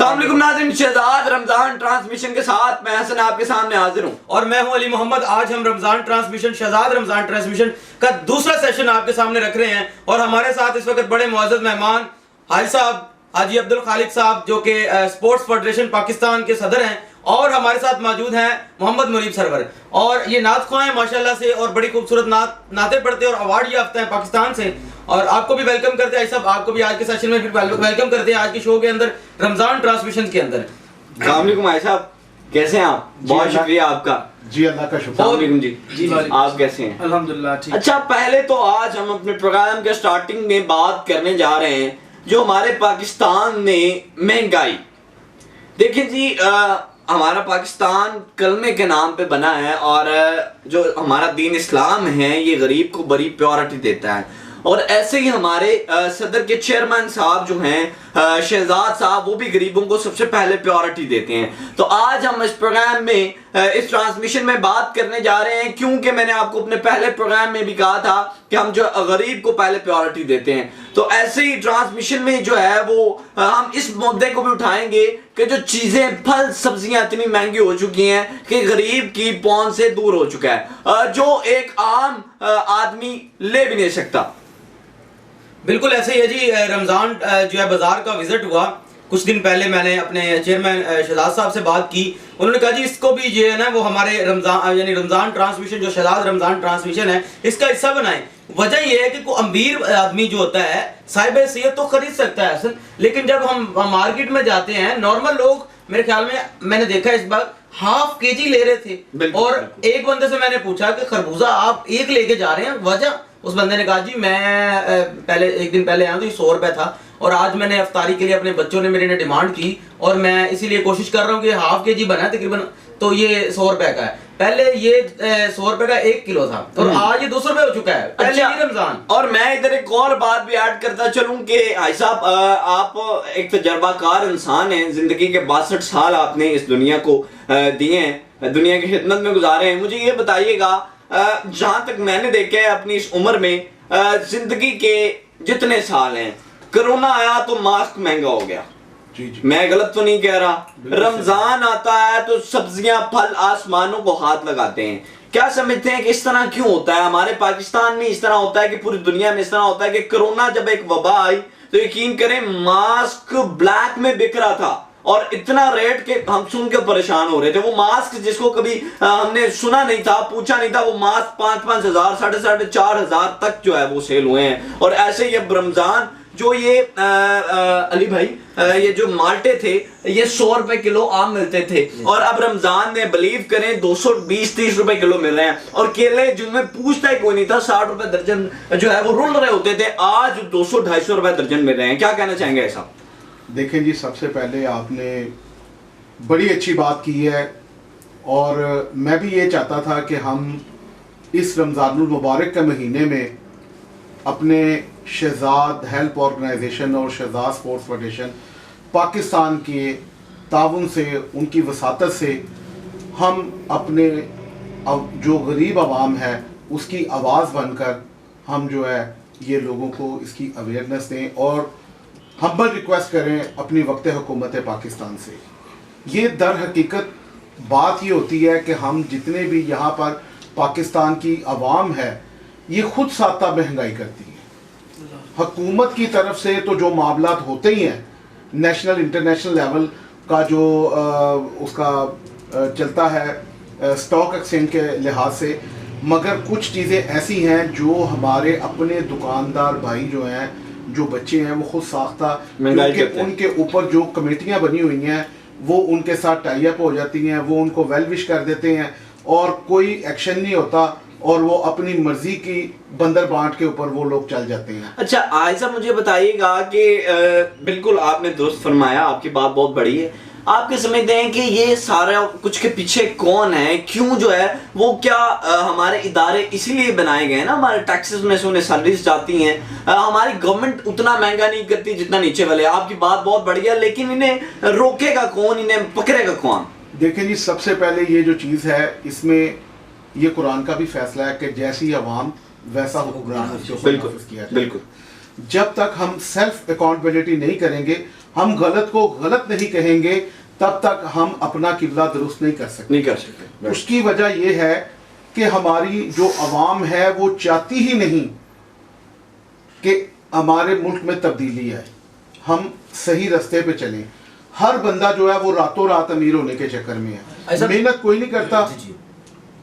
अस्सलामुअलैकुम नाज़रीन, शहजाद रमजान ट्रांसमिशन के साथ मैं हसन आपके सामने हाजिर हूँ और मैं हूं अली मोहम्मद। आज हम रमजान ट्रांसमिशन, शहजाद रमजान ट्रांसमिशन का दूसरा सेशन आपके सामने रख रहे हैं और हमारे साथ इस वक्त बड़े मुअज़्ज़ज़ मेहमान हाजी साहब, हाजी अब्दुल खालिक साहब, जो कि स्पोर्ट्स फेडरेशन पाकिस्तान के सदर हैं, और हमारे साथ मौजूद हैं मोहम्मद मुनीब सरवर। और ये नात ख्वां हैं माशाल्लाह से, और बड़ी खूबसूरत नातें पढ़ते हैं और अवार्ड याफ्ता हैं पाकिस्तान से। और आपको भी वेलकम करते हैं साहब, आपको भी आज के सेशन में फिर वेलकम करते हैं आज के शो के अंदर, रमजान ट्रांसमिशन के अंदर। अस्सलाम वालेकुम भाई साहब, कैसे हैं आप? बहुत शुक्रिया आपका। जी अल्लाह का शुक्र। अस्सलाम वालेकुम जी, आप कैसे हैं? अल्हम्दुलिल्लाह ठीक। अच्छा, पहले तो आज हम अपने प्रोग्राम के स्टार्टिंग में बात करने जा रहे हैं जो हमारे पाकिस्तान में महंगाई। देखिए जी, हमारा पाकिस्तान कलमे के नाम पे बना है और जो हमारा दीन इस्लाम है ये गरीब को बड़ी प्रायोरिटी देता है। और ऐसे ही हमारे सदर के चेयरमैन साहब जो हैं शहजाद साहब, वो भी गरीबों को सबसे पहले प्रायोरिटी देते हैं। तो आज हम इस प्रोग्राम में इस ट्रांसमिशन में बात करने जा रहे हैं, क्योंकि मैंने आपको अपने पहले प्रोग्राम में भी कहा था कि हम जो गरीब को पहले प्रायोरिटी देते हैं। तो ऐसे ही ट्रांसमिशन में जो है वो हम इस मुद्दे को भी उठाएंगे कि जो चीजें, फल सब्जियां इतनी महंगी हो चुकी हैं कि गरीब की पहुंच से दूर हो चुका है, जो एक आम आदमी ले भी नहीं सकता। बिल्कुल ऐसे ही है जी। रमज़ान जो है बाजार का विजिट हुआ कुछ दिन पहले, मैंने अपने चेयरमैन शहजाद साहब से बात की। उन्होंने कहा जी इसको भी जो है ना वो हमारे रमज़ान यानी रमज़ान ट्रांसमिशन, जो शहजाद रमज़ान ट्रांसमिशन है, इसका हिस्सा बनाएं। वजह यह है कि कोई अमीर आदमी जो होता है साहिब हैसियत तो खरीद सकता है असल, लेकिन जब हम मार्केट में जाते हैं, नॉर्मल लोग, मेरे ख्याल में मैंने देखा इस बार हाफ केजी ले रहे थे। और एक बंदे से मैंने पूछा कि खरबूजा आप एक लेके जा रहे हैं, वजह? उस बंदे ने कहा जी मैं पहले एक दिन पहले आया तो ये 100 रुपए था, और आज मैंने अफ्तारी के लिए अपने बच्चों ने मेरे ने डिमांड की और मैं इसीलिए कोशिश कर रहा हूँ कि हाफ केजी बना तकरीबन, तो ये 100 रुपए का है। पहले ये 100 रुपए का 1 किलो था और आज ये 200 रुपए हो चुका है। पहले ही रमजान। और मैं इधर एक और बात भी ऐड करता चलूं कि भाई साहब, आप एक तजर्बाकार इंसान हैं, जिंदगी के 62 साल आपने इस दुनिया को दिए हैं, दुनिया की खिदमत में गुजारे हैं। मुझे ये बताइएगा, जहां तक मैंने देखे है अपनी इस उम्र में, जिंदगी के जितने साल हैं, कोरोना आया तो मास्क महंगा हो गया। जी। मैं गलत तो नहीं कह रहा। रमजान आता है तो सब्जियां, फल आसमानों को हाथ लगाते हैं। क्या समझते हैं कि इस तरह क्यों होता है? हमारे पाकिस्तान में इस तरह होता है कि पूरी दुनिया में इस तरह होता है कि कोरोना जब एक वबा आई तो यकीन करें मास्क ब्लैक में बिक रहा था और इतना रेट के हम सुन के परेशान हो रहे थे। वो मास्क जिसको कभी हमने सुना नहीं था, पूछा नहीं था, वो मास्क 5-5 हजार, 4,500 तक जो है वो सेल हुए हैं। और ऐसे ही अब रमजान जो ये अली भाई, ये जो माल्टे थे ये 100 रुपए किलो आम मिलते थे, और अब रमजान में बिलीव करें 220-30 रुपए किलो मिल रहे हैं। और केले जिनमें पूछता ही कोई नहीं था, 60 रुपए दर्जन जो है वो रुल रहे होते थे, आज 200-250 रुपए दर्जन मिल रहे हैं। क्या कहना चाहेंगे ऐसा? देखें जी, सबसे पहले आपने बड़ी अच्छी बात की है, और मैं भी ये चाहता था कि हम इस रमज़ानुल मुबारक के महीने में अपने शहजाद हेल्प ऑर्गेनाइजेशन और शहजाद स्पोर्ट्स फेडरेशन पाकिस्तान के ताउन से, उनकी वसातत से, हम अपने जो गरीब आवाम है उसकी आवाज़ बनकर हम जो है ये लोगों को इसकी अवेयरनेस दें और हम्बल रिक्वेस्ट करें अपनी वक्त हुकूमत पाकिस्तान से। ये दर हकीकत बात ये होती है कि हम जितने भी यहाँ पर पाकिस्तान की आवाम है ये खुद साता महंगाई करती है। हुकूमत की तरफ से तो जो मामलात होते ही हैं, नेशनल इंटरनेशनल लेवल का जो उसका चलता है स्टॉक एक्सचेंज के लिहाज से, मगर कुछ चीज़ें ऐसी हैं जो हमारे अपने दुकानदार भाई जो हैं, जो बच्चे हैं, वो खुद साख्ता, उनके ऊपर जो कमेटियां बनी हुई हैं वो उनके साथ टाई अप हो जाती हैं, वो उनको वेल विश कर देते हैं और कोई एक्शन नहीं होता और वो अपनी मर्जी की बंदर बांट के ऊपर वो लोग चल जाते हैं। अच्छा आयशा, मुझे बताइएगा कि बिल्कुल आपने दुरुस्त फरमाया, आपकी बात बहुत बड़ी है। आपके समझते हैं कि ये सारा कुछ के पीछे कौन है, क्यों जो है वो, क्या हमारे इदारे इसीलिए बनाए गए हैं ना, हमारे टैक्सेस में से उन्हें सैलरीज जाती हैं, हमारी गवर्नमेंट उतना महंगा नहीं करती जितना नीचे वाले। आपकी बात बहुत बढ़िया, लेकिन इन्हें रोकेगा कौन, इन्हें पकड़ेगा कौन? देखें जी, सबसे पहले ये जो चीज़ है इसमें ये कुरान का भी फैसला है कि जैसी अवाम वैसा हुक्मरान किया जाए। बिल्कुल। जब तक हम सेल्फ अकाउंटेबिलिटी नहीं करेंगे हम गलत को गलत नहीं कहेंगे तब तक हम अपना किबला दुरुस्त नहीं कर सकते। नहीं कर सकते। उसकी वजह यह है कि हमारी जो अवाम है वो चाहती ही नहीं कि हमारे मुल्क में तब्दीली आए, हम सही रास्ते पे चलें। हर बंदा जो है वो रातों रात अमीर होने के चक्कर में है। मेहनत कोई नहीं करता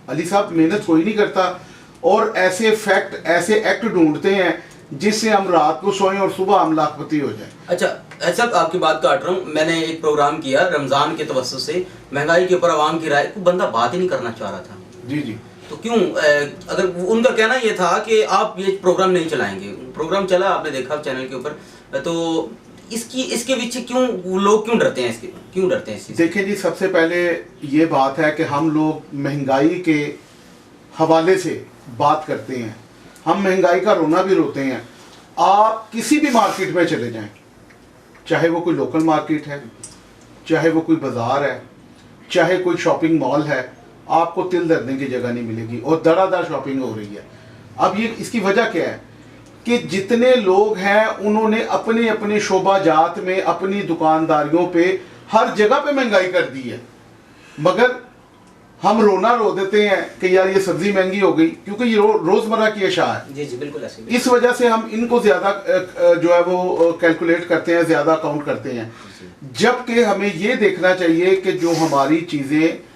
अली साहब, मेहनत कोई नहीं करता, और ऐसे फैक्ट ऐसे एक्ट ढूंढते हैं जिससे हम रात को सोएं और सुबह हम लाखपति हो जाएं। अच्छा ऐसा आपकी बात काट रहा हूँ, मैंने एक प्रोग्राम किया रमज़ान के तवज्जुह से, महंगाई के ऊपर आवाम की राय, कोई बंदा बात ही नहीं करना चाह रहा था। जी जी। तो क्यों अगर उनका कहना ये था कि आप ये प्रोग्राम नहीं चलाएंगे, प्रोग्राम चला आपने देखा चैनल के ऊपर, तो इसके पीछे क्यों लोग क्यों डरते हैं, इसके क्यों डरते हैं? देखिए जी, सबसे पहले ये बात है कि हम लोग महंगाई के हवाले से बात करते हैं, हम महंगाई का रोना भी रोते हैं। आप किसी भी मार्केट में चले जाएं, चाहे वो कोई लोकल मार्केट है, चाहे वो कोई बाजार है, चाहे कोई शॉपिंग मॉल है, आपको तिल धरने की जगह नहीं मिलेगी और धड़ाधड़ शॉपिंग हो रही है। अब ये इसकी वजह क्या है कि जितने लोग हैं उन्होंने अपने अपने शोबाजात में अपनी दुकानदारियों पे हर जगह पे महंगाई कर दी है, मगर हम रोना रो देते हैं कि यार ये सब्जी महंगी हो गई, क्योंकि ये रोजमर्रा की अशा है। जी जी बिल्कुल ऐसे। इस वजह से हम इनको ज्यादा जो है वो कैलकुलेट करते हैं, ज्यादा काउंट करते हैं, जबकि हमें ये देखना चाहिए कि जो हमारी चीजें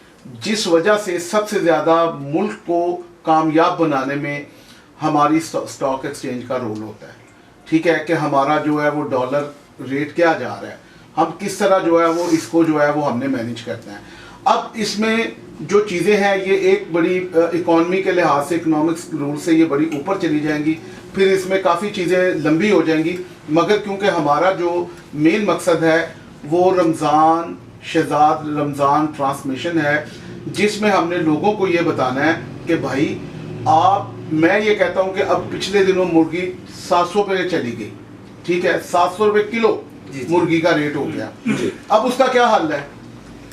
जिस वजह से सबसे ज्यादा मुल्क को कामयाब बनाने में हमारी स्टॉक एक्सचेंज का रोल होता है। ठीक है कि हमारा जो है वो डॉलर रेट क्या जा रहा है, हम किस तरह जो है वो इसको जो है वो हमने मैनेज करना है। अब इसमें जो चीज़ें हैं ये एक बड़ी इकॉनमी के लिहाज से, इकोनॉमिक्स रूल से ये बड़ी ऊपर चली जाएंगी, फिर इसमें काफ़ी चीज़ें लंबी हो जाएंगी, मगर क्योंकि हमारा जो मेन मकसद है वो रमज़ान शहजाद रमज़ान ट्रांसमिशन है, जिसमें हमने लोगों को ये बताना है कि भाई मैं ये कहता हूँ कि अब पिछले दिनों मुर्गी 700 रुपये चली गई, ठीक है, 700 रुपये किलो मुर्गी का रेट हो गया। अब उसका क्या हल है?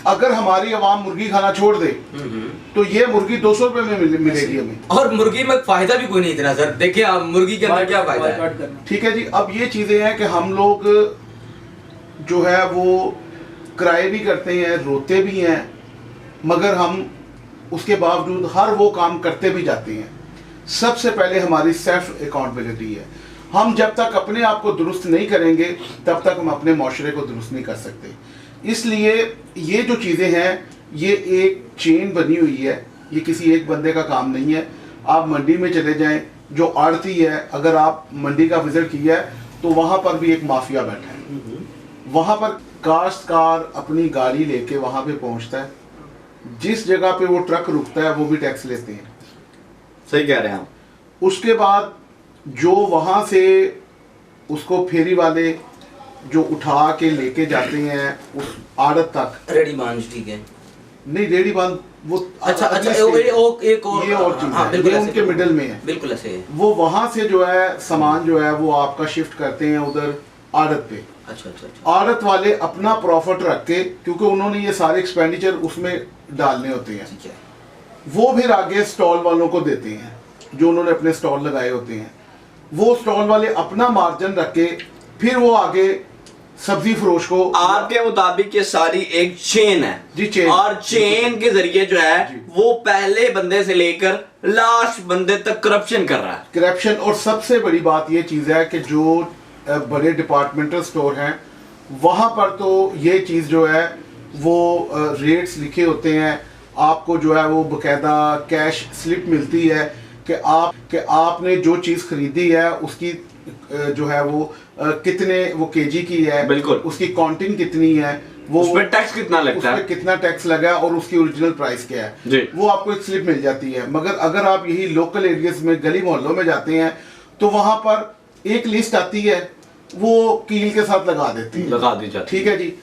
अगर हमारी आवाम मुर्गी खाना छोड़ दे तो ये मुर्गी 200 रुपये में मिलेगी हमें, और मुर्गी में फायदा भी कोई नहीं इतना सर। देखिए आप मुर्गी के अंदर क्या फायदा है। ठीक है जी। अब ये चीजें हैं कि हम लोग जो है वो क्राई भी करते हैं, रोते भी हैं, मगर हम उसके बावजूद हर वो काम करते भी जाते हैं। सबसे पहले हमारी सेल्फ अकाउंटेबिलिटी है। हम जब तक अपने आप को दुरुस्त नहीं करेंगे तब तक हम अपने माशरे को दुरुस्त नहीं कर सकते। इसलिए ये जो चीज़ें हैं ये एक चेन बनी हुई है, ये किसी एक बंदे का काम नहीं है। आप मंडी में चले जाएं, जो आड़ती है, अगर आप मंडी का विजिट किया है तो वहाँ पर भी एक माफिया बैठा है। वहाँ पर काश्तकार अपनी गाड़ी लेके वहाँ पे पहुँचता है, जिस जगह पे वो ट्रक रुकता है वो भी टैक्स लेते हैं। सही कह रहे हैं आप। उसके बाद जो वहाँ से उसको फेरी वाले जो उठा के लेके जाते हैं उस आड़त तक, रेडी बांध, ठीक है, नहीं रेडी बांध वो अच्छा अच्छा एक और ये और चीज हाँ, है, ये उनके मिडल में है, बिल्कुल ऐसे है। वो वहां से जो है सामान जो है वो आपका शिफ्ट करते हैं उधर आड़त पे। अच्छा अच्छा अच्छा। आड़त वाले अपना प्रॉफिट रख के, क्योंकि उन्होंने ये सारे एक्सपेंडिचर उसमें डालने होते हैं, ठीक है, वो फिर आगे स्टॉल वालों को देते हैं जो उन्होंने अपने स्टॉल लगाए होते हैं। वो स्टॉल वाले अपना मार्जिन रख के फिर वो आगे सब्जी फरोश को। आपके मुताबिक ये सारी एक चेन है जी, चेन, और चेन के जरिए जो है वो पहले बंदे से लेकर लास्ट बंदे तक करप्शन कर रहा है। करप्शन। और सबसे बड़ी बात ये चीज़ है कि जो बड़े डिपार्टमेंटल स्टोर हैं वहाँ पर तो ये चीज़ जो है वो रेट्स लिखे होते हैं, आपको जो है वो बकायदा कैश स्लिप मिलती है कि आपने जो चीज़ खरीदी है उसकी जो है वो कितने वो केजी की है, बिल्कुल, उसकी काउंटिंग कितनी है, वो उस पर टैक्स कितना लगता है, कितना टैक्स लगा और उसकी ओरिजिनल प्राइस क्या है, वो आपको एक स्लिप मिल जाती है। मगर अगर आप यही लोकल एरियाज में गली मोहल्लों में जाते हैं तो वहां पर एक लिस्ट आती है, वो कील के साथ लगा देती है, लगा दी जाती है। ठीक है जी।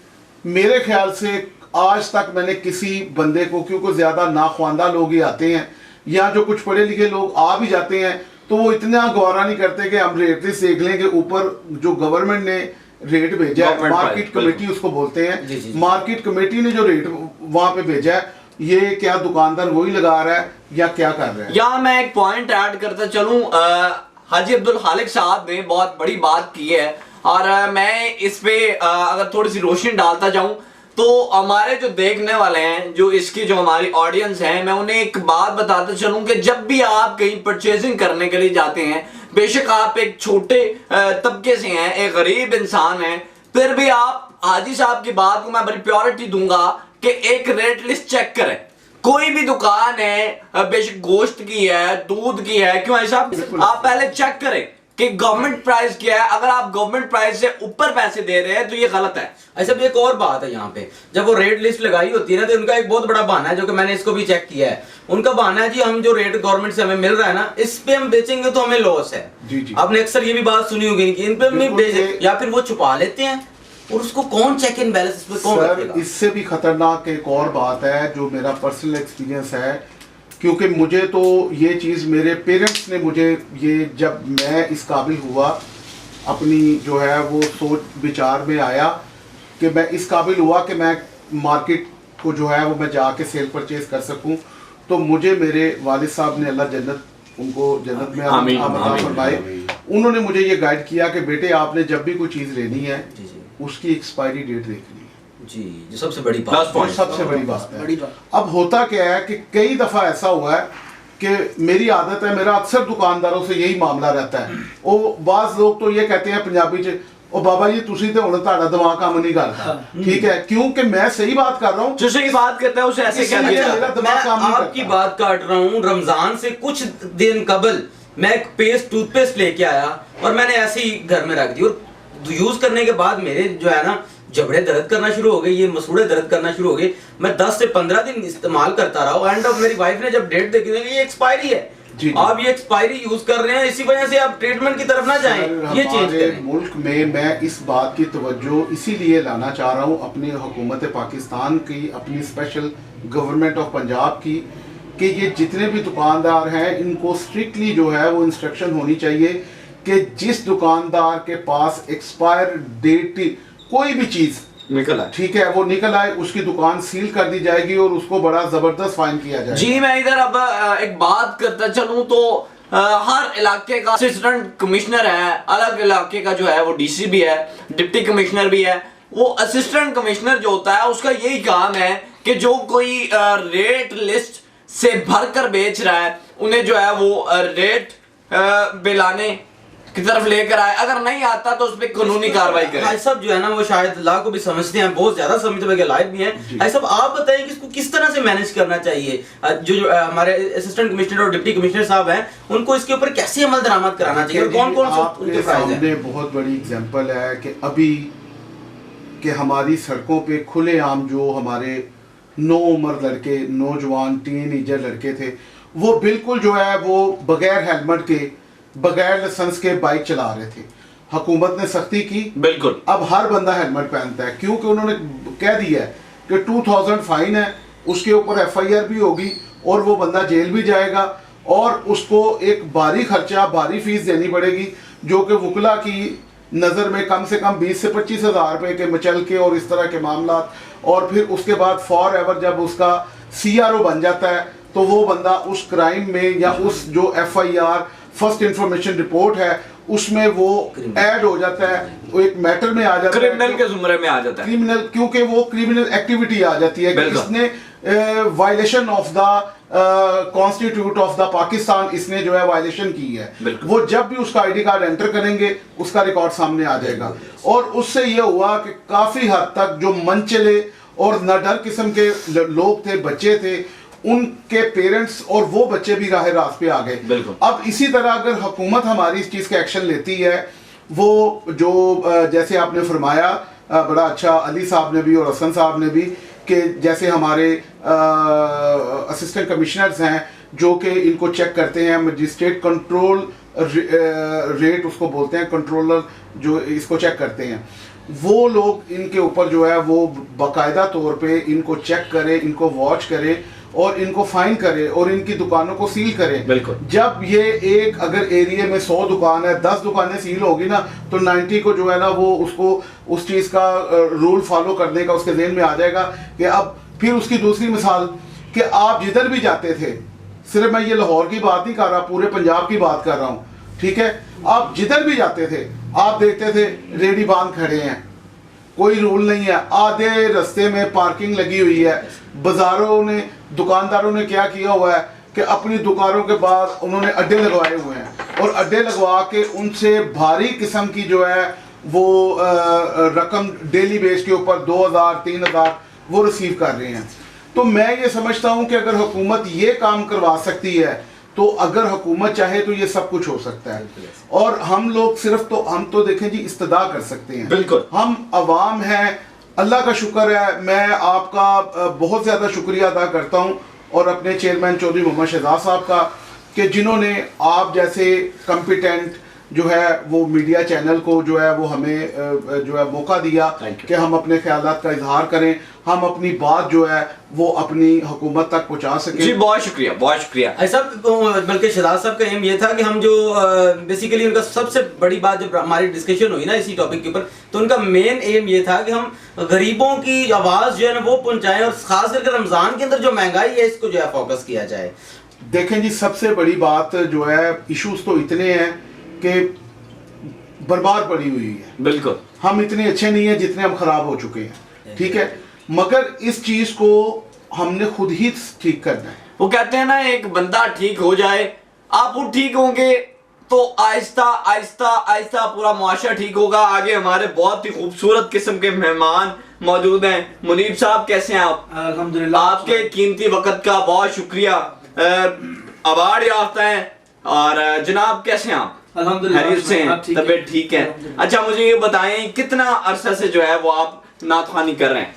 मेरे ख्याल से आज तक मैंने किसी बंदे को, क्योंकि ज्यादा नाख्वानदा लोग ही आते हैं या जो कुछ पढ़े लिखे लोग आ भी जाते हैं तो वो इतना गौरा नहीं करते कि हम रेट लिस्ट देख लें कि ऊपर जो गवर्नमेंट ने रेट भेजा है, मार्केट कमेटी उसको बोलते हैं, मार्केट कमेटी ने जो रेट वहां पे भेजा है, ये क्या दुकानदार वही लगा रहा है या क्या कर रहा है। यहाँ मैं एक पॉइंट ऐड करता चलूं, हाजी अब्दुल खालिक साहब ने बहुत बड़ी बात की है और मैं इस पे अगर थोड़ी सी रोशनी डालता जाऊं तो हमारे जो देखने वाले हैं, जो इसकी जो हमारी ऑडियंस है, मैं उन्हें एक बात बताता चलूं कि जब भी आप कहीं परचेजिंग करने के लिए जाते हैं, बेशक आप एक छोटे तबके से हैं, एक गरीब इंसान हैं, फिर भी आप हाजी साहब की बात को मैं बड़ी प्रायोरिटी दूंगा कि एक रेट लिस्ट चेक करें। कोई भी दुकान है, बेशक गोश्त की है, दूध की है, क्यों ऐसा आप पहले चेक करें कि गवर्नमेंट प्राइस क्या है। अगर आप गवर्नमेंट प्राइस से ऊपर पैसे दे रहे हैं तो ये गलत है। ऐसा भी एक और बात है यहाँ पे, जब वो रेट लिस्ट लगाई होती है ना, तो उनका एक बहुत बड़ा बहाना है, जो कि मैंने इसको भी चेक किया है। उनका बहाना है जी, हम जो रेट गवर्नमेंट से हमें मिल रहा है ना, इस पे हम बेचेंगे तो हमें लॉस है। जी जी। आपने अक्सर ये भी बात सुनी होगी कि इन पे हम नहीं बेचे, या फिर वो छुपा लेते हैं और उसको कौन चेक इन बैलेंस पे कौन रखेगा? इससे भी खतरनाक एक और बात है जो मेरा पर्सनल एक्सपीरियंस है, क्योंकि मुझे तो ये चीज़ मेरे पेरेंट्स ने मुझे ये, जब मैं इस काबिल हुआ, अपनी जो है वो सोच विचार में आया कि मैं इस काबिल हुआ कि मैं मार्केट को जो है वो मैं जाके सेल परचेज कर सकूं, तो मुझे मेरे वालिद साहब ने, अल्लाह जन्नत उनको जन्नत में अता फरमाए, उन्होंने मुझे ये गाइड किया कि बेटे आपने जब भी कोई चीज़ लेनी है उसकी एक्सपायरी डेट देखनी है। जी, जो सबसे बड़ी बात है, सबसे बड़ी बात है। अब होता क्या है कि कई दफ़ा ऐसा हुआ है कि मेरी आदत है, मेरा अक्सर दुकानदारों से यही मामला रहता है। वो बाज़ लोग तो ये कहते हैं पंजाबी च, ओ बाबा जी तुसी तो हुण तुहाडा दिमाग काम नहीं करता, ठीक है, क्योंकि मैं सही बात कर रहा हूँ, जो सही बात करता है उसे ऐसे कह दिया। मेरा दिमाग काम नहीं आपकी करता। बात काट रहा हूँ, रमजान से कुछ दिन कबल मैं एक टूथपेस्ट लेके आया और मैंने ऐसे ही घर में रख दी, और यूज करने के बाद मेरे जो है ना जबड़े दर्द करना शुरू हो गए, ये मसूड़े दर्द करना शुरू हो गए। मैं 10 से 15 दिन इस्तेमाल करता रहा, एंड ऑफ मेरी वाइफ ने जब डेट देखी, ये एक्सपायरी है, आप ये एक्सपायरी यूज कर रहे हैं, इसी वजह से आप ट्रीटमेंट की तरफ ना जाएं, ये चेंज करें। मुल्क में मैं इस बात की तवज्जो इसीलिए लाना चाह रहा हूँ अपनी हुकूमत पाकिस्तान की, अपनी स्पेशल गवर्नमेंट ऑफ पंजाब की, कि ये जितने भी दुकानदार हैं इनको स्ट्रिक्टली जो है वो इंस्ट्रक्शन होनी चाहिए कि जिस दुकानदार के पास एक्सपायर डेट कोई भी चीज़ निकल आए, ठीक है, वो निकल आए, उसकी दुकान सील कर दी जाएगी और उसको बड़ा जबरदस्त फाइन किया जाएगा। जी, मैं इधर अब एक बात करता चलूं तो हर इलाके का असिस्टेंट कमिश्नर है, अलग इलाके का जो है वो डीसी भी है, डिप्टी कमिश्नर भी है। वो असिस्टेंट कमिश्नर जो होता है उसका यही काम है कि जो कोई रेट लिस्ट से भरकर बेच रहा है उन्हें जो है वो रेट बिलाने की तरफ लेकर आए, अगर नहीं आता तो उस पर कानूनी कार्रवाई करें। भाई साहब जो है ना वो शायद ला को भी समझते हैं, बहुत ज्यादा समझते हुए लाइव भी हैं। भाई साहब आप बताएं कि इसको किस तरह से मैनेज करना चाहिए, जो हमारे असिस्टेंट कमिश्नर और डिप्टी कमिश्नर साहब हैं, उनको इसके ऊपर कैसे अमल दरामद कराना चाहिए और कौन कौन से उनके प्राइस हैं? बहुत बड़ी एग्जांपल है कि अभी के हमारी सड़कों पे खुलेआम जो हमारे नो उम्र लड़के, नौजवान टीनेजर लड़के थे, वो बिल्कुल जो है वो बगैर हेलमेट के, बगैर लाइसेंस के बाइक चला रहे थे। हुकूमत ने सख्ती की, बिल्कुल, अब हर बंदा हेलमेट पहनता है, क्योंकि उन्होंने कह दिया है कि 2000 फाइन है, उसके ऊपर FIR भी होगी और वो बंदा जेल भी जाएगा और उसको एक भारी खर्चा, भारी फीस देनी पड़ेगी, जो कि वकला की नज़र में कम से कम 20 से 25 हज़ार रुपये के मचल के और इस तरह के मामला। और फिर उसके बाद फॉर एवर जब उसका CRO बन जाता है तो वो बंदा उस क्राइम में या उस जो FIR फर्स्ट इंफॉर्मेशन रिपोर्ट है उसमें वो ऐड हो जाता है, वो एक मैटर में आ जाता है, क्रिमिनल के जुमरे में आ जाता है, क्रिमिनल, क्योंकि वो क्रिमिनल एक्टिविटी आ जाती है कि इसने violation of the constitute of the Pakistan इसने जो है वायलेशन की है। वो जब भी उसका ID कार्ड एंटर करेंगे उसका रिकॉर्ड सामने आ जाएगा। और उससे ये हुआ कि काफ़ी हद तक जो मनचले और नडर किस्म के लोग थे, बच्चे थे, उनके पेरेंट्स और वो बच्चे भी राह रास्त पे आ गए। अब इसी तरह अगर हुकूमत हमारी इस चीज़ का एक्शन लेती है, वो जो जैसे आपने फरमाया बड़ा अच्छा, अली साहब ने भी और हसन साहब ने भी, कि जैसे हमारे असिस्टेंट कमिश्नर्स हैं जो कि इनको चेक करते हैं, मजिस्ट्रेट कंट्रोल रेट उसको बोलते हैं, कंट्रोलर जो इसको चेक करते हैं, वो लोग इनके ऊपर जो है वो बाकायदा तौर पे इनको चेक करें, इनको वॉच करें और इनको फाइन करे और इनकी दुकानों को सील करे। जब ये एक अगर एरिया में 100 दुकान है, 10 दुकानें सील होगी ना, तो 90 को जो है ना वो उसको उस चीज़ का रूल फॉलो करने का उसके ज़हन में आ जाएगा। कि अब फिर उसकी दूसरी मिसाल कि आप जिधर भी जाते थे, सिर्फ मैं ये लाहौर की बात नहीं कर रहा, पूरे पंजाब की बात कर रहा हूँ, ठीक है, आप जिधर भी जाते थे आप देखते थे रेडी बांध खड़े हैं, कोई रूल नहीं है, आधे रास्ते में पार्किंग लगी हुई है। बाजारों ने, दुकानदारों ने क्या किया हुआ है कि अपनी दुकानों के बाद उन्होंने अड्डे लगवाए हुए हैं और अड्डे लगवा के उनसे भारी किस्म की जो है वो रकम डेली बेस के ऊपर 2000 3000 वो रिसीव कर रहे हैं। तो मैं ये समझता हूँ कि अगर हुकूमत ये काम करवा सकती है तो अगर हुकूमत चाहे तो ये सब कुछ हो सकता है। और हम लोग सिर्फ तो हम तो देखें जी इस्तदा कर सकते हैं, बिल्कुल हम अवाम हैं। अल्लाह का शुक्र है, मैं आपका बहुत ज़्यादा शुक्रिया अदा करता हूँ और अपने चेयरमैन चौधरी मोहम्मद शहजाद साहब का कि जिन्होंने आप जैसे कॉम्पिटेंट जो है वो मीडिया चैनल को जो है वो हमें जो है मौका दिया कि हम अपने ख्यालात का इजहार करें, हम अपनी बात जो है वो अपनी हुकूमत तक पहुंचा सकें। जी बहुत शुक्रिया, बहुत शुक्रिया। ऐसा बल्कि शहजाद साहब का एम ये था कि हम जो बेसिकली उनका सबसे बड़ी बात जब हमारी डिस्कशन हुई ना इसी टॉपिक के ऊपर, तो उनका मेन एम ये था कि हम गरीबों की आवाज़ जो है ना वो पहुंचाएं और खास करके रमज़ान के अंदर जो महंगाई है इसको जो है फोकस किया जाए। देखें जी, सबसे बड़ी बात जो है, इश्यूज तो इतने हैं कि बर्बाद पड़ी हुई है। बिल्कुल, हम इतने अच्छे नहीं हैं जितने हम खराब हो चुके हैं, ठीक है, मगर इस चीज को हमने खुद ही ठीक करना है। वो कहते हैं ना एक बंदा ठीक हो जाए, आप वो ठीक होंगे तो आहिस्ता आहिस्ता आहिस्ता पूरा मुआशरा ठीक होगा। आगे हमारे बहुत ही खूबसूरत किस्म के मेहमान मौजूद हैं। मुनीब साहब कैसे हैं आप? अल्हम्दुलिल्लाह, आपके कीमती वक्त का बहुत शुक्रिया। अवार्ड याफ्ता हैं। और जनाब कैसे हैं आप? अल्हम्दुलिल्लाह, खैरियत से हैं? आप ठीक हैं? तबीयत ठीक है? अच्छा मुझे ये बताएं कितना अरसा से जो है वो आप नाथखानी कर रहे हैं?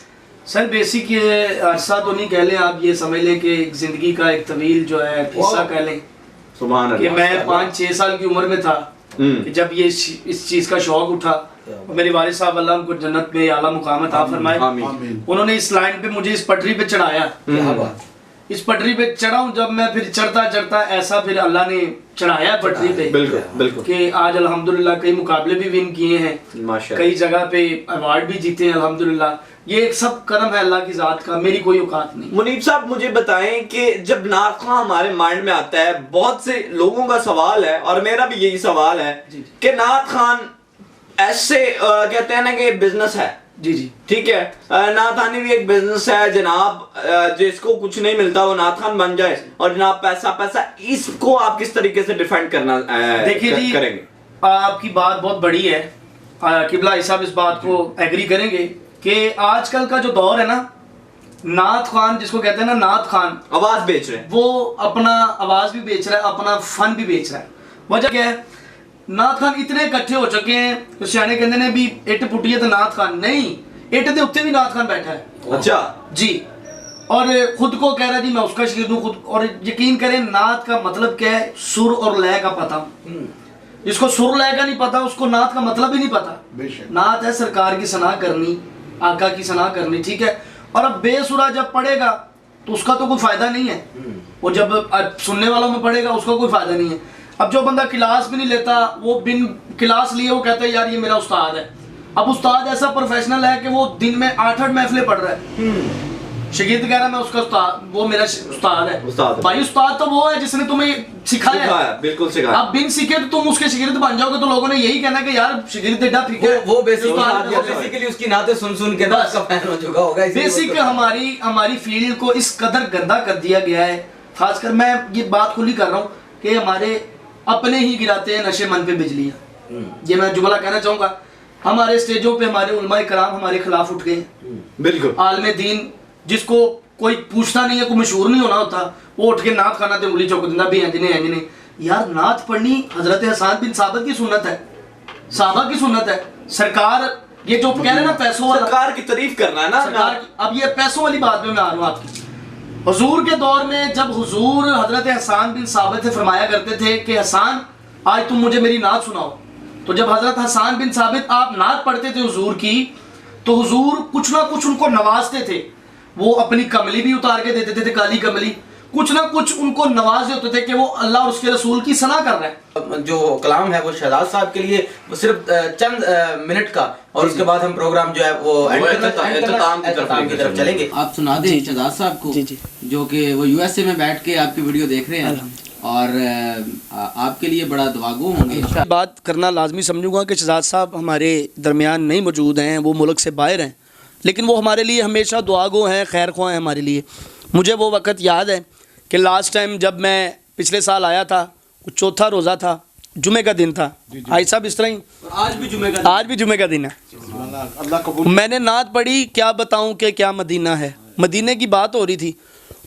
सर बेसिक ये अरसा तो नहीं कह लें आप, ये समझ लें कि एक जिंदगी का एक तवील जो है हिस्सा कह लें सुभान कि अल्लाह। मैं 5-6 साल की उम्र में था कि जब ये इस चीज का शौक उठा। मेरे वालिद साहब अल्लाह उनको जन्नत में आला मुकाम अता फरमाए, आमीन। उन्होंने इस लाइन पे मुझे इस पटरी पे चढ़ाया। क्या बात। इस पटरी पे चढ़ा हूं जब मैं, फिर चढ़ता चढ़ता ऐसा फिर अल्लाह ने चढ़ाया पटरी पे बिल्कुल बिल्कुल कि आज अल्हम्दुलिल्लाह कई मुकाबले भी विन किए हैं, माशाअल्लाह। कई जगह पे अवार्ड भी जीते हैं अल्हम्दुलिल्लाह। ये एक सब करम है अल्लाह की जात का, मेरी कोई औकात नहीं। मुनीब साहब मुझे बताएं कि जब नाथखां हमारे माइंड में आता है, बहुत से लोगों का सवाल है और मेरा भी यही सवाल है जी। कि नाथखान ऐसे कहते हैं ना कि बिजनेस है, जी जी ठीक है, नाथखानी भी एक बिजनेस है जनाब। जिसको कुछ नहीं मिलता वो नाथखान बन जाए और जनाब पैसा पैसा, इसको आप किस तरीके से डिफाइंड करना देखिए जी, करेंगे? आपकी बात बहुत बड़ी है। किबला साहब इस बात को एग्री करेंगे कि आजकल का जो दौर है ना, नाथ खान जिसको कहते हैं ना, नाथ खान आवाज बेच रहे हैं, वो अपना आवाज भी बेच रहा है, अपना फन भी बेच रहा है। वजह क्या है? नाथ खान इतने इकट्ठे हो चुके हैं, तो सियाने कहते ने भी इट पुटी है तो नाथ खान नहीं, इट दे उत्ते भी नाथ खान बैठा है। अच्छा जी, और खुद को कह रहा जी मैं उसका शागिर्द हूं खुद। और यकीन करें नाथ का मतलब क्या है, सुर और लय का पता। जिसको सुर लय का नहीं पता उसको नाथ का मतलब ही नहीं पता। बेशक। नाथ है सरकार की सना करनी, आका की सना करनी, ठीक है। और अब बेसुरा जब पढ़ेगा तो उसका तो कोई फायदा नहीं है, वो जब सुनने वालों में पढ़ेगा उसका कोई फायदा नहीं है। अब जो बंदा क्लास भी नहीं लेता, वो बिन क्लास लिए वो कहता है यार ये मेरा उस्ताद है। अब उस्ताद ऐसा प्रोफेशनल है कि वो दिन में 8-8 महफिलें पढ़ रहा है। शागिर्द कह रहा मैं उसका उस्ताद, वो मेरा उस्ताद है। भाई उस्ताद तो वो है जिसने तुम्हें सिखाया है, बिल्कुल सिखाया। अब बिन सीखे तो तुम उसके शागिर्द बन जाओगे तो लोगों ने यही कहना कि यार शागिर्द एडा फीका है। वो बेसिकली उसकी नाते सुन सुन के ना उसका फैन हो चुका होगा। बेसिक हमारी फील्ड को इस कदर गंदा कर दिया गया है। खासकर मैं ये बात खुली कर रहा हूँ कि हमारे अपने ही गिराते हैं नशे मन पे बिजलियां। ये मैं जुमला कहना चाहूंगा। हमारे स्टेजों पे हमारे उलमाए कराम हमारे खिलाफ उठ गए। बिल्कुल आलमे दीन जिसको कोई पूछता नहीं है, कोई मशहूर नहीं होना होता, वो उठ के नात खाना ते उंगली चौक दिंदा भी अंजने यार नात पढ़नी हजरत हसन बिन साबित की सुन्नत है, साहबा की सुन्नत है। सरकार ये जो कह रहे ना पैसों वाला, सरकार की तारीफ करना है ना सरकार अब ये पैसों वाली बात में मैं आ रहा हूँ आपकी। हुजूर के दौर में जब हुजूर हजरत हसन बिन साबित से फरमाया करते थे कि हसन आज तुम मुझे मेरी नात सुनाओ, तो जब हजरत हसन बिन साबित आप नात पढ़ते थे हुजूर की, तो हुजूर कुछ ना कुछ उनको नवाजते थे। वो अपनी कमली भी उतार के देते थे, काली कमली, कुछ ना कुछ उनको नवाज होते थे कि वो अल्लाह और उसके रसूल की सना कर रहे हैं। जो कलाम है वो शहजाद साहब के लिए वो सिर्फ चंद मिनट का, और उसके बाद हम प्रोग्राम जो है वो एहतमाम की तरफ चलेंगे। आप सुना दें शहजाद साहब को, जो कि वो यूएसए में बैठ के आपकी वीडियो देख रहे हैं। और आपके लिए बड़ा दुआगो होंगे। बात करना लाजमी समझूंगा कि शहजाद साहब हमारे दरमियान नहीं मौजूद हैं, वो मुल्क से बाहर हैं, लेकिन वो हमारे लिए हमेशा दुआगो हैं, खैर ख्वाह हैं हमारे लिए। मुझे वो वक़्त याद है कि लास्ट टाइम जब मैं पिछले साल आया था, कुछ चौथा रोज़ा था, जुमे का दिन था। भाई साहब इस तरह ही आज भी जुमे का दिन है। अल्लाह कबूल। मैंने नात पढ़ी, क्या बताऊं कि क्या मदीना है, मदीने की बात हो रही थी।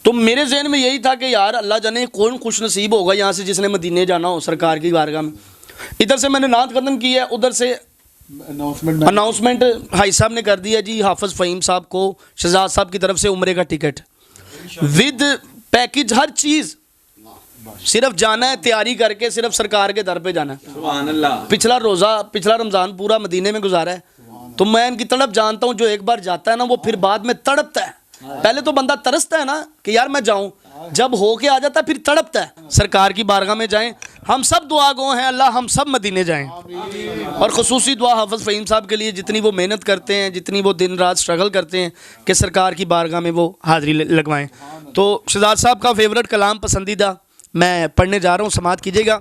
तो मेरे जहन में यही था कि यार अल्लाह जाने कौन खुश नसीब होगा यहाँ से जिसने मदीने जाना हो सरकार की बारगाह में। इधर से मैंने नात ख़त्म की है, उधर से अनाउंसमेंट भाई साहब ने कर दिया जी, हाफिज़ फ़हीम साहब को शहजाद साहब की तरफ से उम्रे का टिकट विद पैकेज, हर चीज़। सिर्फ जाना है, तैयारी करके सिर्फ सरकार के दर पे जाना है। सुभान अल्लाह। पिछला रमज़ान पूरा मदीने में गुजारा है। तो मैं इनकी तड़प जानता हूँ, जो एक बार जाता है ना वो फिर बाद में तड़पता है। पहले तो बंदा तरसता है ना कि यार मैं जाऊं, जब हो के आ जाता है फिर तड़पता है। सरकार की बारगाह में जाएं, हम सब दुआ गो हैं, अल्लाह हम सब मदीने जाएं। और ख़ुसूसी दुआ हाफिज़ फ़हीम साहब के लिए, जितनी वो मेहनत करते हैं, जितनी वो दिन रात स्ट्रगल करते हैं कि सरकार की बारगाह में वो हाज़िरी लगवाएं। तो शहजाद साहब का फेवरेट कलाम पसंदीदा मैं पढ़ने जा रहा हूँ, समाअत कीजिएगा।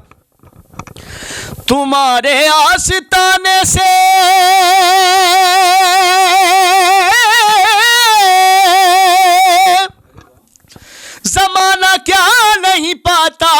तुम्हारे आस्ताने से ज़माना क्या नहीं पाता,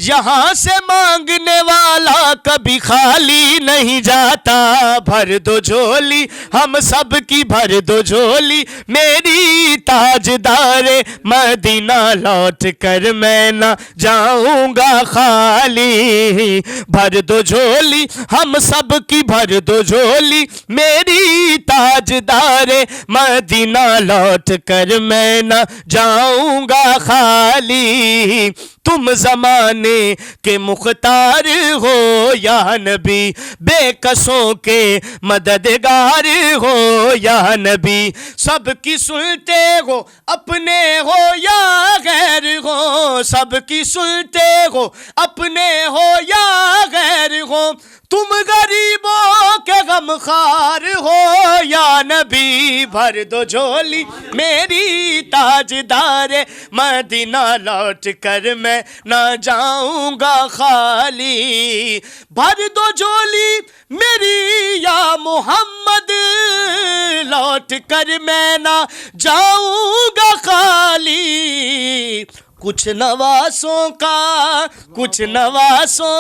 यहाँ से मांगने वाला कभी खाली नहीं जाता। भर दो झोली हम सब की, भर दो झोली मेरी ताजदारे मदीना, लौट कर मैं ना जाऊंगा खाली। भर दो झोली हम सब की, भर दो झोली मेरी ताजदारे मदीना, लौट कर मैं ना जाऊंगा खाली। तुम ज़माने के मुख्तार हो या नबी, बेकसों के मददगार हो या नबी। सबकी सुनते हो, अपने हो या गैर हो, सबकी सुनते हो, अपने हो या गैर हो। तुम गरीबों के गमखार हो या नबी, भर दो झोली मेरी ताजदारे मदीना, लौट कर मैं ना जाऊंगा खाली। भर दो झोली मेरी या मोहम्मद, लौट कर मैं ना जाऊंगा खाली। कुछ नवासों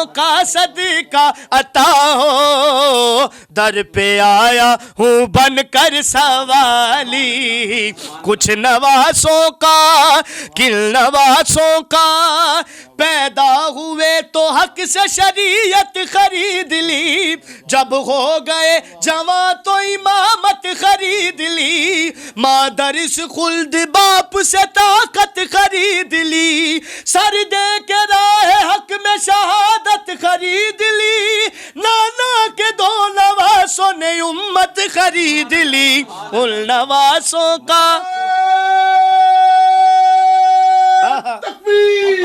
का सदका अता हो, दर पे आया हूँ बनकर सवाली। कुछ नवासों का, किल नवासों का, पैदा हुए तो हक से शरीयत खरीद ली, जब हो गए जवां तो इमामत खरीद ली। मादरिस खुल्द बाप से ताकत खरीद ली, सर दे के राह हक में शहादत खरीद ली। नाना के दो नवासों ने उम्मत खरीद ली, उन नवासों का।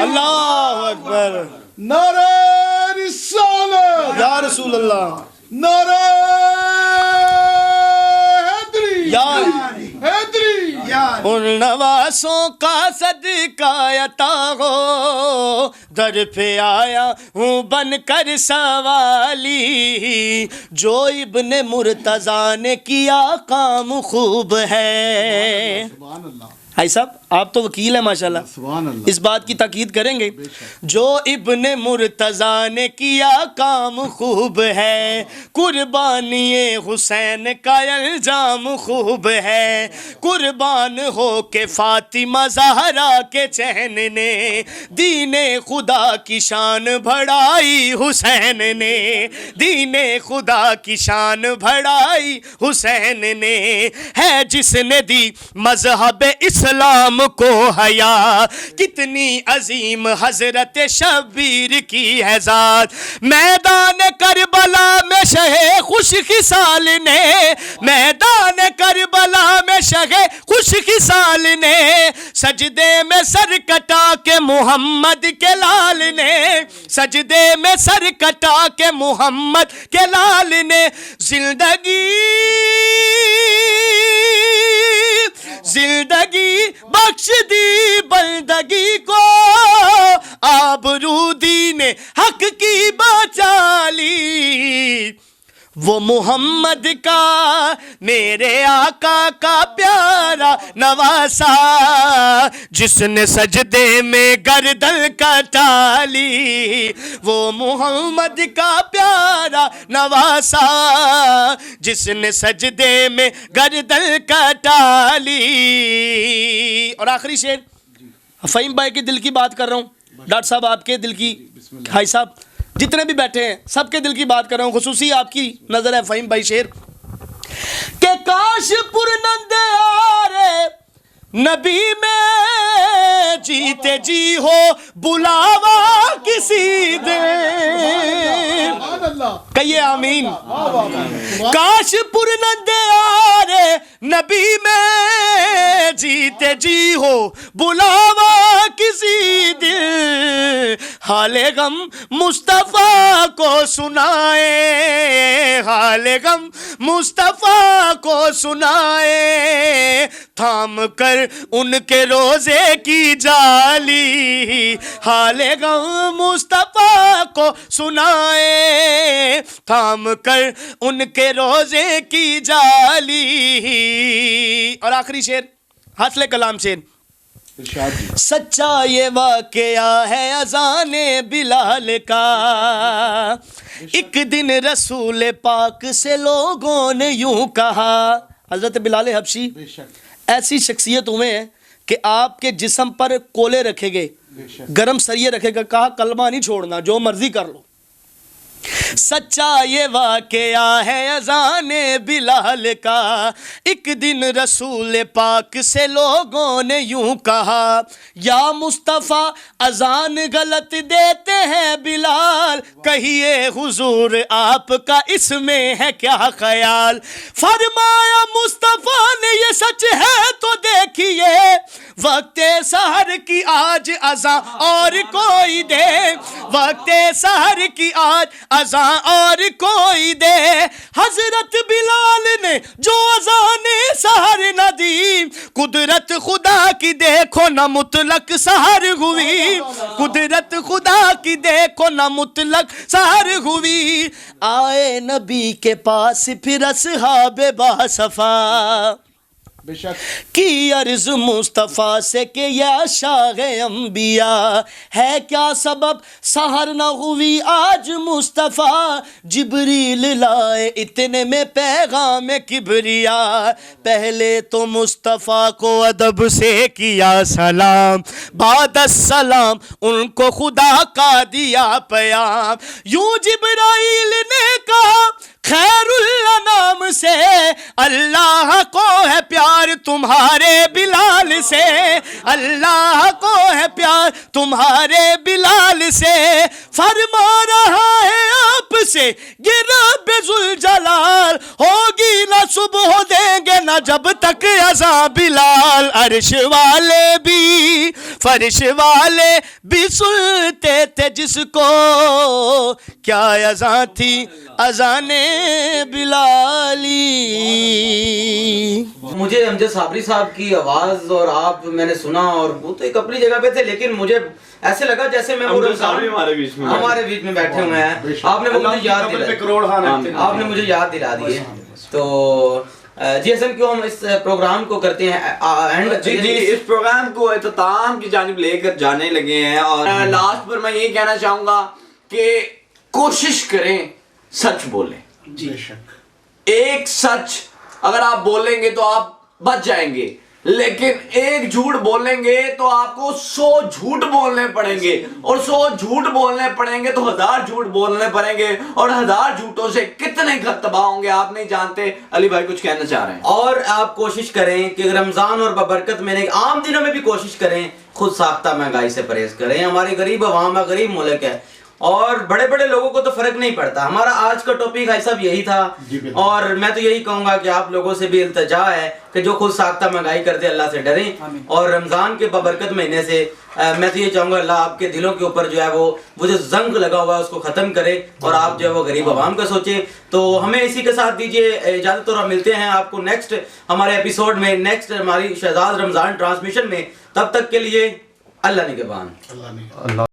अल्लाह अकबर, नारे रिसालत या रसूल अल्लाह, नारे हैदरी या हैदरी। उन नवासों का सदका अता हो, दर पे आया हूँ बनकर सवाली। जो इब्ने मुर्तज़ा ने किया काम खूब है। सुभान अल्लाह। भाई साहब आप तो वकील हैं माशाल्लाह, सुभान अल्लाह। इस बात की ताकीद करेंगे। जो इब्ने मुर्तज़ा ने किया काम खूब है, कुर्बानी हुसैन का इल्जाम खूब है। कुर्बान हो के फातिमा ज़हरा के चहन ने, दीने खुदा की शान बढ़ाई हुसैन ने, दीने खुदा की शान बढ़ाई हुसैन ने। है जिसने दी मज़हब इस्लाम को हया, कितनी अजीम हजरत शब्बीर की है ज़ात। मैदान करबला में शहे खुश खिसाल ने, मैदान करबला में शहे खुश खिसाल ने, सजदे में सर कटा के मोहम्मद के लाल ने, सजदे में सर कटा के मोहम्मद के लाल ने। जिंदगी जिंदगी बख्श दी बंदगी को, आबरू दीन हक की बचा ली। वो मोहम्मद का मेरे आका का प्यारा नवासा, जिसने सजदे में गर्दन कटा ली। वो मोहम्मद का प्यारा नवासा, जिसने सजदे में गर्दन कटा ली। और आखिरी शेर फ़हीम भाई के दिल की बात कर रहा हूँ, डॉक्टर साहब आपके दिल की, भाई साहब जितने भी बैठे हैं सबके दिल की बात कर रहा हूँ, खुसूसी आपकी नजर है फ़हीम भाई। शेर के काशपुर नंदे नबी में जीते जी हो बुलावा किसी दिन, कहिए आमीन। काशपुर नंदे नबी में जीते जी हो बुलावा किसी दिन, हाले गम मुस्तफ़ा को सुनाए, हाले गम मुस्तफ़ा को सुनाए, थाम कर उनके रोजे की जाली, हाले गम मुस्तफ़ा को सुनाए, थाम कर उनके रोजे की जाली। और आखिरी शेर हासले कलाम शेर, सच्चा ये वाकया है अज़ाने बिलाल का, एक दिन रसूल पाक से लोगों ने यूं कहा। हज़रत बिलाल हबशी ऐसी शख्सियत हुए हैं कि आपके जिस्म पर कोले रखे गए, गरम सरिये रखे गए, कहा कलमा नहीं छोड़ना, जो मर्जी कर लो। सच्चा ये वाकया है अज़ाने बिलाल का, एक दिन रसूल पाक से लोगों ने यूं कहा, या मुस्तफ़ा अज़ान गलत देते हैं बिलाल, कहिए हुजूर आपका इसमें है क्या ख्याल। फरमाया मुस्तफ़ा ने ये सच है तो देखिए, वक्ते सहर की आज अज़ां और कोई दे, वक्ते सहर की आज अज़ां और कोई दे। हजरत बिलाल ने जो अज़ाने सहर न दी, कुदरत खुदा की देखो न मुतलक सहर हुई, कुदरत खुदा की देखो न मुतलक सहर हुई। आए नबी के पास फिर असहाबे बासफा, की अर्ज मुस्तफ़ा से कि या शाह अंबिया, है क्या सबब सहर न हुई आज मुस्तफ़ा, जिब्रील लाए इतने में पैगाम किबरिया, पहले तो मुस्तफ़ा को अदब से किया सलाम, बाद सलाम उनको खुदा का दिया प्याम। यूं जिब्राइल ने कहा खैरुल अनाम से, अल्लाह को है प्यार तुम्हारे बिलाल से, अल्लाह को है प्यार तुम्हारे बिलाल से। फरमा रहा है आपसे ये रब जुल जलाल, होगी ना सुबह देंगे ना जब तक अज़ां बिलाल। अर्श वाले भी फर्श वाले भी सुनते थे जिसको, क्या अज़ां थी अज़ाने बिलाली। मुझे अमजद साबरी साहब की आवाज और आप मैंने सुना, और वो तो एक अपनी जगह पे थे, लेकिन मुझे ऐसे लगा जैसे मैं हमारे बीच में बैठे हुए हैं। आपने मुझे याद दिला, आपने मुझे याद दिला दी है। तो जी हसन, क्यों हम इस प्रोग्राम को करते हैं जी इस प्रोग्राम को इख्तिताम की जानिब लेकर जाने लगे हैं। और लास्ट पर मैं ये कहना चाहूंगा कि कोशिश करें सच बोलें। एक सच अगर आप बोलेंगे तो आप बच जाएंगे, लेकिन एक झूठ बोलेंगे तो आपको 100 झूठ बोलने पड़ेंगे, और 100 झूठ बोलने पड़ेंगे तो 1000 झूठ बोलने पड़ेंगे, और 1000 झूठों से कितने घर तबाह होंगे आप नहीं जानते। अली भाई कुछ कहना चाह रहे हैं। और आप कोशिश करें कि रमजान और बबरकत में आम दिनों में भी कोशिश करें खुद साख्ता महंगाई से परहेज करें। हमारे गरीब अवाम है, गरीब मुल्क है, और बड़े बड़े लोगों को तो फर्क नहीं पड़ता। हमारा आज का टॉपिक भाई साहब यही था, जी बिल्कुल। और मैं तो यही कहूंगा कि आप लोगों से भी इल्तजा है कि जो खुद साख्ता महंगाई करते अल्लाह से डरें, और रमजान के बबरकत महीने से मैं तो ये चाहूंगा अल्लाह आपके दिलों के ऊपर जो है वो जो जंग लगा हुआ है उसको खत्म करे, और आप जो है वो गरीब आवाम का सोचें। तो हमें इसी के साथ दीजिए इजाजत, और हम मिलते हैं आपको नेक्स्ट हमारे एपिसोड में, नेक्स्ट हमारी शहजाद रमजान ट्रांसमिशन में। तब तक के लिए अल्लाह निगहबान। अल्लाह ने